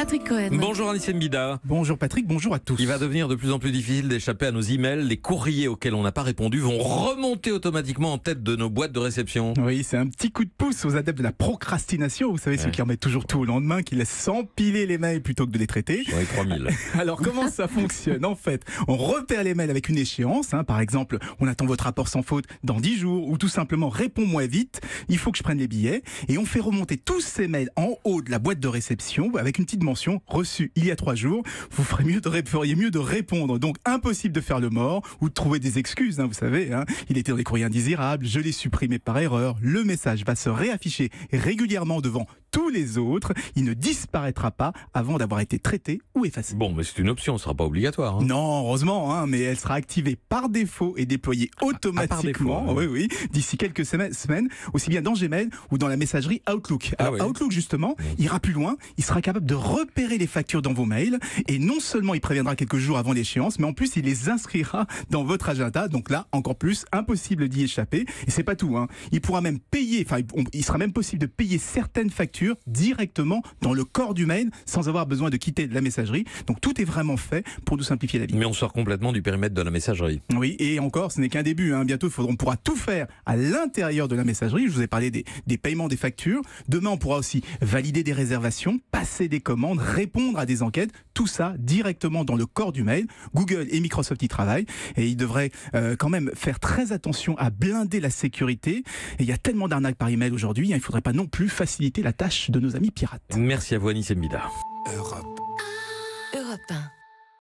Patrick Cohen. Bonjour Anissé Mbida. Bonjour Patrick, bonjour à tous. Il va devenir de plus en plus difficile d'échapper à nos emails. Les courriers auxquels on n'a pas répondu vont remonter automatiquement en tête de nos boîtes de réception. Oui, c'est un petit coup de pouce aux adeptes de la procrastination. Vous savez, ceux qui remettent toujours tout au lendemain, qui laissent s'empiler les mails plutôt que de les traiter. J'en ai 3000. Alors comment ça fonctionne? En fait, on repère les mails avec une échéance. Par exemple, on attend votre rapport sans faute dans 10 jours ou tout simplement réponds-moi vite, il faut que je prenne les billets. Et on fait remonter tous ces mails en haut de la boîte de réception avec une petite mention reçue il y a 3 jours. Vous feriez mieux de répondre. Donc impossible de faire le mort ou de trouver des excuses. Vous savez, il était dans les courriers indésirables, je l'ai supprimé par erreur. Le message va se réafficher régulièrement devant tous les autres. Il ne disparaîtra pas avant d'avoir été traité ou effacé. Bon, mais c'est une option, ce ne sera pas obligatoire. Non, heureusement, mais elle sera activée par défaut et déployée automatiquement. Par défaut, oui, d'ici quelques semaines, aussi bien dans Gmail ou dans la messagerie Outlook. Alors Outlook, justement, ira plus loin. Il sera capable de repérer les factures dans vos mails et non seulement il préviendra quelques jours avant l'échéance, mais en plus il les inscrira dans votre agenda. Donc là, encore plus, impossible d'y échapper. Et c'est pas tout. Il pourra même payer, il sera même possible de payer certaines factures directement dans le corps du mail sans avoir besoin de quitter la messagerie. Donc tout est vraiment fait pour nous simplifier la vie. Mais on sort complètement du périmètre de la messagerie. Oui, et encore, ce n'est qu'un début. Bientôt, on pourra tout faire à l'intérieur de la messagerie. Je vous ai parlé des paiements des factures. Demain, on pourra aussi valider des réservations, passer des commandes, répondre à des enquêtes. Tout ça directement dans le corps du mail. Google et Microsoft y travaillent et ils devraient quand même faire très attention à blinder la sécurité. Et il y a tellement d'arnaques par email aujourd'hui, il ne faudrait pas non plus faciliter la tâche de nos amis pirates. Merci à vous Anissé Mbida. Europe 1.